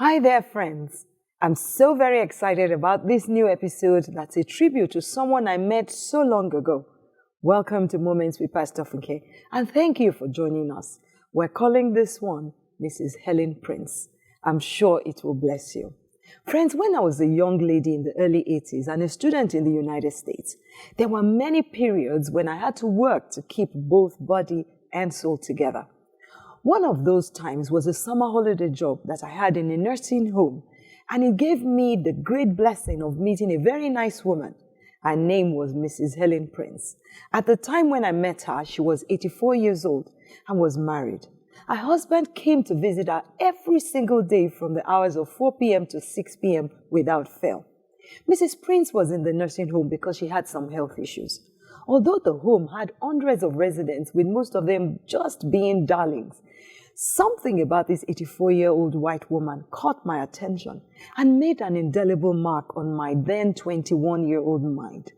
Hi there, friends. I'm so very excited about this new episode that's a tribute to someone I met so long ago. Welcome to Moments with Pastor Funke, and thank you for joining us. We're calling this one Mrs. Helen Prince. I'm sure it will bless you. Friends, when I was a young lady in the early 80s and a student in the United States, there were many periods when I had to work to keep both body and soul together. One of those times was a summer holiday job that I had in a nursing home, and it gave me the great blessing of meeting a very nice woman. Her name was Mrs. Helen Prince. At the time when I met her, she was 84 years old and was married. Her husband came to visit her every single day from the hours of 4 p.m. to 6 p.m. without fail. Mrs. Prince was in the nursing home because she had some health issues. Although the home had hundreds of residents, with most of them just being darlings, something about this 84-year-old white woman caught my attention and made an indelible mark on my then 21-year-old mind.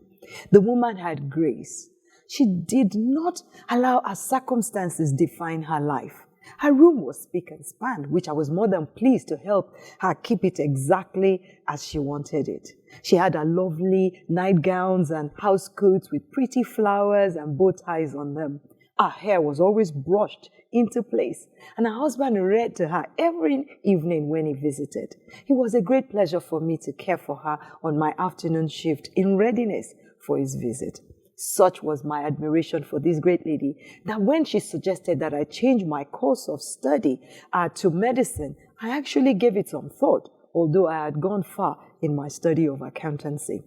The woman had grace. She did not allow her circumstances define her life. Her room was spick and span, which I was more than pleased to help her keep it exactly as she wanted it. She had her lovely nightgowns and house coats with pretty flowers and bow ties on them. Her hair was always brushed into place, and her husband read to her every evening when he visited. It was a great pleasure for me to care for her on my afternoon shift in readiness for his visit. Such was my admiration for this great lady that when she suggested that I change my course of study to medicine, I actually gave it some thought, although I had gone far in my study of accountancy.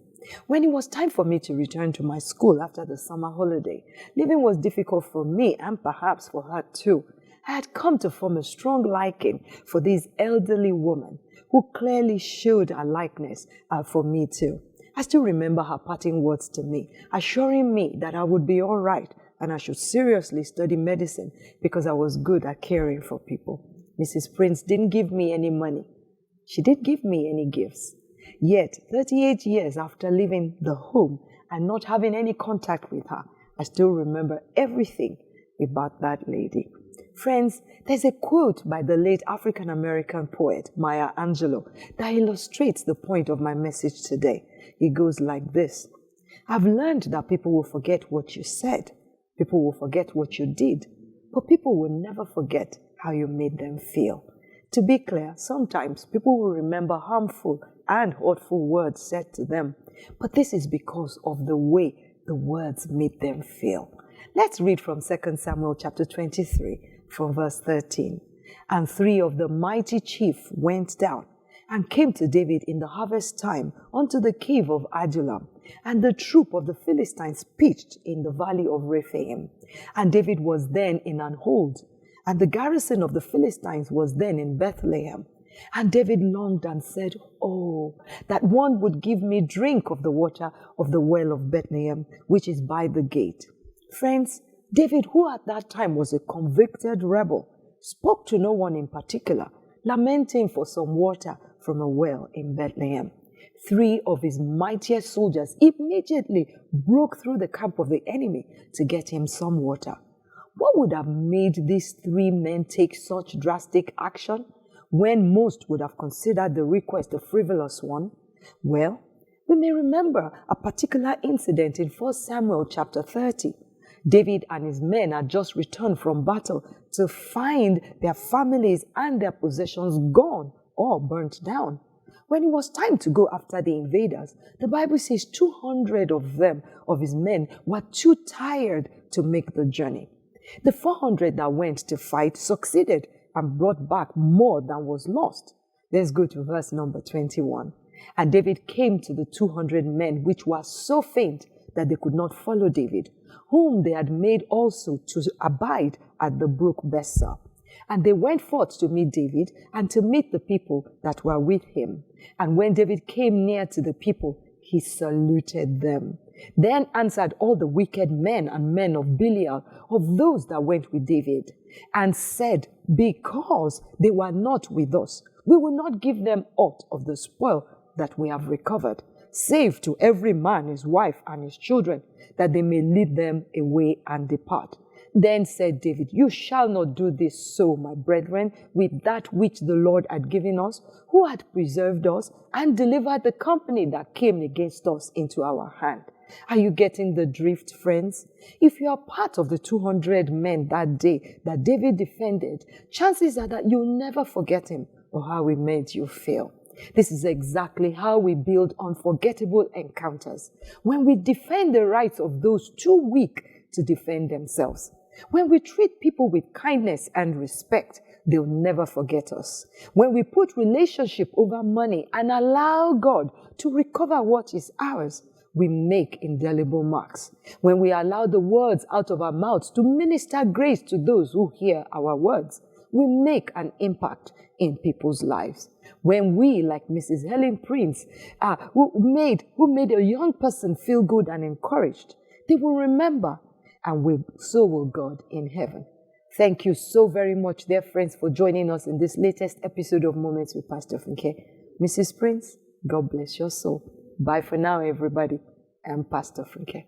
When it was time for me to return to my school after the summer holiday, living was difficult for me and perhaps for her too. I had come to form a strong liking for this elderly woman who clearly showed her likeness for me too. I still remember her parting words to me, assuring me that I would be all right and I should seriously study medicine because I was good at caring for people. Mrs. Prince didn't give me any money. She didn't give me any gifts. Yet, 38 years after leaving the home and not having any contact with her, I still remember everything about that lady. Friends, there's a quote by the late African-American poet Maya Angelou that illustrates the point of my message today. It goes like this: I've learned that people will forget what you said, people will forget what you did, but people will never forget how you made them feel. To be clear, sometimes people will remember harmful and hurtful words said to them, but this is because of the way the words made them feel. Let's read from 2 Samuel chapter 23 from verse 13. And 3 of the mighty chiefs went down and came to David in the harvest time unto the cave of Adullam, and the troop of the Philistines pitched in the valley of Rephaim. And David was then in an hold, and the garrison of the Philistines was then in Bethlehem. And David longed and said, Oh, that one would give me drink of the water of the well of Bethlehem, which is by the gate. Friends, David, who at that time was a convicted rebel, spoke to no one in particular, lamenting for some water from a well in Bethlehem. 3 of his mightiest soldiers immediately broke through the camp of the enemy to get him some water. What would have made these 3 men take such drastic action when most would have considered the request a frivolous one? Well, we may remember a particular incident in 1 Samuel chapter 30. David and his men had just returned from battle to find their families and their possessions gone or burnt down. When it was time to go after the invaders, the Bible says 200 of them, of his men, were too tired to make the journey. The 400 that went to fight succeeded and brought back more than was lost. Let's go to verse number 21. And David came to the 200 men which were so faint that they could not follow David, whom they had made also to abide at the brook Bessa. And they went forth to meet David and to meet the people that were with him. And when David came near to the people, he saluted them. Then answered all the wicked men and men of Belial, of those that went with David, and said, Because they were not with us, we will not give them aught of the spoil that we have recovered, save to every man his wife and his children, that they may lead them away and depart. Then said David, you shall not do this so, my brethren, with that which the Lord had given us, who had preserved us and delivered the company that came against us into our hand. Are you getting the drift, friends? If you are part of the 200 men that day that David defended, chances are that you'll never forget him or how he made you feel. This is exactly how we build unforgettable encounters. When we defend the rights of those too weak to defend themselves. When we treat people with kindness and respect, they'll never forget us. When we put relationship over money and allow God to recover what is ours, we make indelible marks. When we allow the words out of our mouths to minister grace to those who hear our words, we make an impact in people's lives. When we, like Mrs. Helen Prince, who made a young person feel good and encouraged, they will remember, and so will God in heaven. Thank you so very much, dear friends, for joining us in this latest episode of Moments with Pastor Funke. Mrs. Prince, God bless your soul. Bye for now, everybody. I'm Pastor Funke.